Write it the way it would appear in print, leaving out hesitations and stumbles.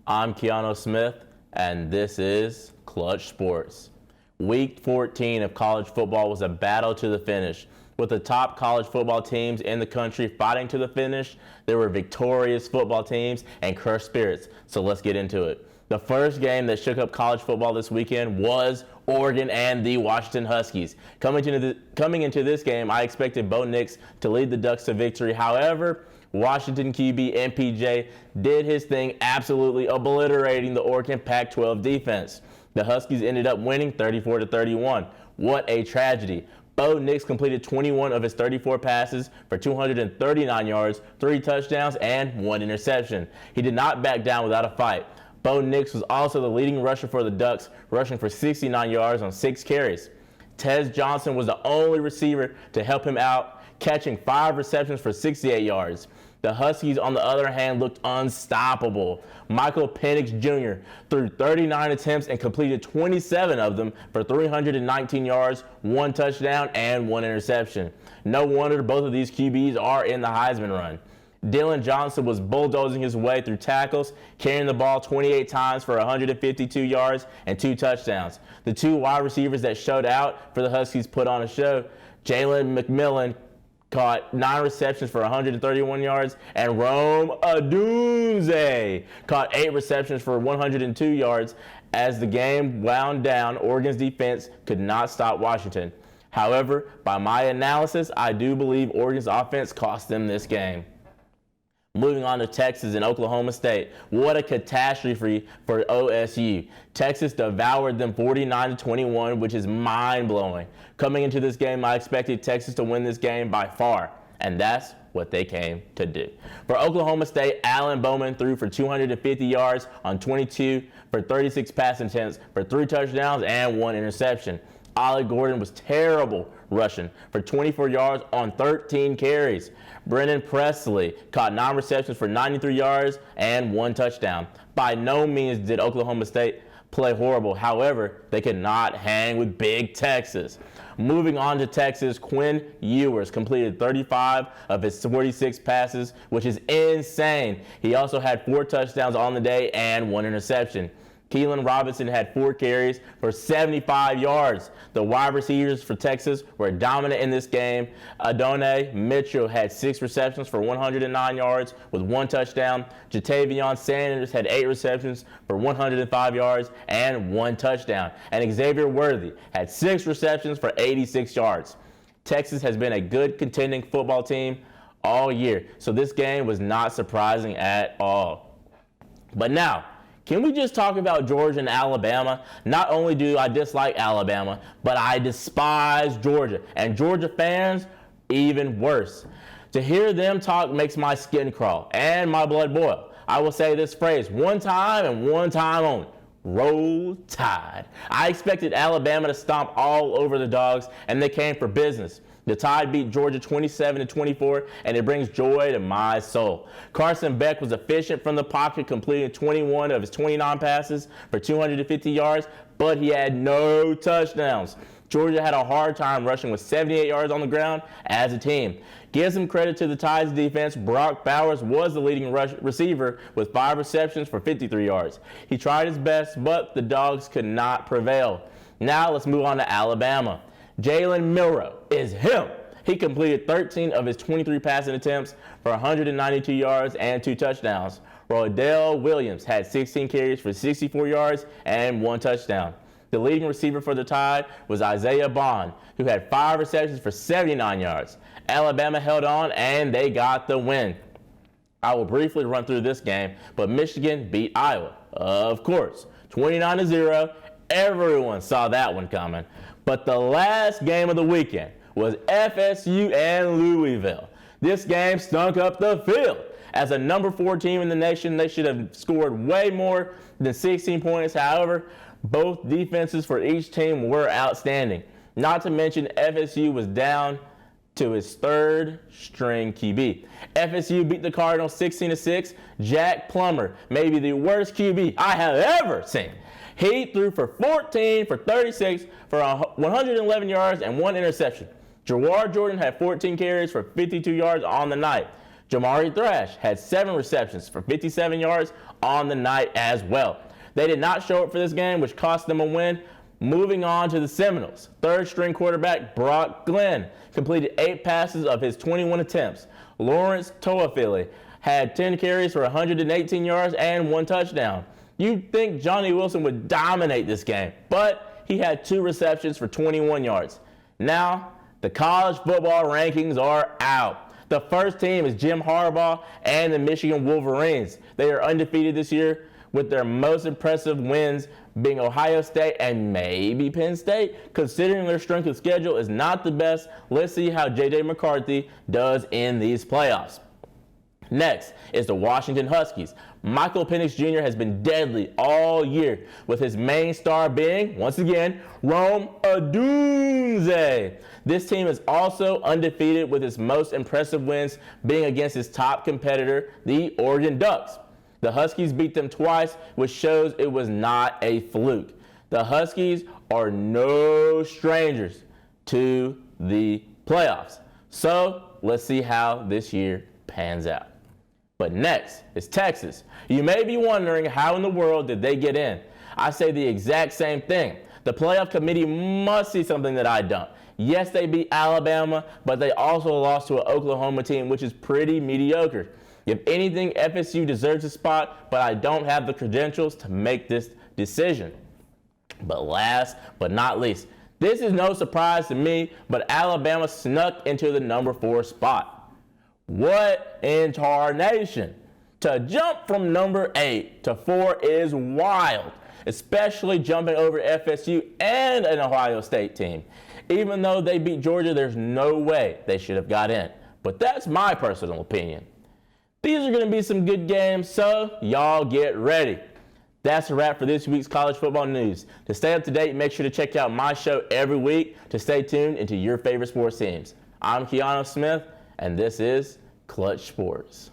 I'm Keano Smith, and this is Clutch Sports. Week 14 of college football was a battle to the finish. With the top college football teams in the country fighting to the finish, there were victorious football teams and crushed spirits. So let's get into it. The first game that shook up college football this weekend was Oregon and the Washington Huskies. Coming into this game, I expected Bo Nix to lead the Ducks to victory. However, Washington QB MPJ did his thing, absolutely obliterating the Oregon Pac-12 defense. The Huskies ended up winning 34-31. What a tragedy. Bo Nix completed 21 of his 34 passes for 239 yards, 3 touchdowns, and 1 interception. He did not back down without a fight. Bo Nix was also the leading rusher for the Ducks, rushing for 69 yards on 6 carries. Tez Johnson was the only receiver to help him out, catching 5 receptions for 68 yards. The Huskies, on the other hand, looked unstoppable. Michael Penix Jr. threw 39 attempts and completed 27 of them for 319 yards, 1 touchdown, and 1 interception. No wonder both of these QBs are in the Heisman run. Dylan Johnson was bulldozing his way through tackles, carrying the ball 28 times for 152 yards and 2 touchdowns. The 2 wide receivers that showed out for the Huskies put on a show. Jalen McMillan caught 9 receptions for 131 yards, and Rome Odunze caught 8 receptions for 102 yards. As the game wound down, Oregon's defense could not stop Washington. However, by my analysis, I do believe Oregon's offense cost them this game. Moving on to Texas and Oklahoma State. What a catastrophe for OSU. Texas devoured them 49-21, which is mind-blowing. Coming into this game, I expected Texas to win this game by far, and that's what they came to do. For Oklahoma State, Allen Bowman threw for 250 yards on 22 for 36 passing attempts for 3 touchdowns and 1 interception. Ollie Gordon was terrible rushing for 24 yards on 13 carries. Brennan Presley caught 9 receptions for 93 yards and 1 touchdown. By no means did Oklahoma State play horrible. However, they could not hang with Big Texas. Moving on to Texas, Quinn Ewers completed 35 of his 46 passes, which is insane. He also had 4 touchdowns on the day and 1 interception. Keelan Robinson had 4 carries for 75 yards. The wide receivers for Texas were dominant in this game. Adonai Mitchell had 6 receptions for 109 yards with 1 touchdown. Jatavion Sanders had 8 receptions for 105 yards and 1 touchdown. And Xavier Worthy had 6 receptions for 86 yards. Texas has been a good contending football team all year, so this game was not surprising at all. But now, can we just talk about Georgia and Alabama? Not only do I dislike Alabama, but I despise Georgia. And Georgia fans, even worse. To hear them talk makes my skin crawl and my blood boil. I will say this phrase one time and one time only. Roll Tide. I expected Alabama to stomp all over the Dogs, and they came for business. The Tide beat Georgia 27-24, and it brings joy to my soul. Carson Beck was efficient from the pocket, completing 21 of his 29 passes for 250 yards, but he had no touchdowns. Georgia had a hard time rushing with 78 yards on the ground as a team. Give some credit to the Tide's defense. Brock Bowers was the leading receiver with 5 receptions for 53 yards. He tried his best, but the Dogs could not prevail. Now let's move on to Alabama. Jalen Milroe is him. He completed 13 of his 23 passing attempts for 192 yards and 2 touchdowns. Rodell Williams had 16 carries for 64 yards and 1 touchdown. The leading receiver for the Tide was Isaiah Bond, who had 5 receptions for 79 yards. Alabama held on and they got the win. I will briefly run through this game, but Michigan beat Iowa, of course, 29-0. Everyone saw that one coming. But the last game of the weekend was FSU and Louisville. This game stunk up the field. As a number 4 team in the nation, they should have scored way more than 16 points. However, both defenses for each team were outstanding. Not to mention FSU was down to his 3rd string QB. FSU beat the Cardinals 16-6. Jack Plummer may be the worst QB I have ever seen. He threw for 14 for 36 for 111 yards and 1 interception. Jawar Jordan had 14 carries for 52 yards on the night. Jamari Thrash had 7 receptions for 57 yards on the night as well. They did not show up for this game, which cost them a win. Moving on to the Seminoles, third-string quarterback Brock Glenn completed 8 passes of his 21 attempts. Lawrence Toafili had 10 carries for 118 yards and 1 touchdown. You'd think Johnny Wilson would dominate this game, but he had 2 receptions for 21 yards. Now, the college football rankings are out. The first team is Jim Harbaugh and the Michigan Wolverines. They are undefeated this year, with their most impressive wins being Ohio State and maybe Penn State. Considering their strength of schedule is not the best, let's see how J.J. McCarthy does in these playoffs. Next is the Washington Huskies. Michael Penix Jr. has been deadly all year, with his main star being, once again, Rome Odunze. This team is also undefeated, with its most impressive wins being against its top competitor, the Oregon Ducks. The Huskies beat them twice, which shows it was not a fluke. The Huskies are no strangers to the playoffs. So let's see how this year pans out. But next is Texas. You may be wondering how in the world did they get in? I say the exact same thing. The playoff committee must see something that I don't. Yes, they beat Alabama, but they also lost to an Oklahoma team, which is pretty mediocre. If anything, FSU deserves a spot, but I don't have the credentials to make this decision. But last but not least, this is no surprise to me, but Alabama snuck into the number 4 spot. What in tarnation? To jump from number 8 to 4 is wild, especially jumping over FSU and an Ohio State team. Even though they beat Georgia, there's no way they should have got in. But that's my personal opinion. These are going to be some good games, so y'all get ready. That's a wrap for this week's college football news. To stay up to date, make sure to check out my show every week to stay tuned into your favorite sports teams. I'm Keano Smith, and this is Clutch Sports.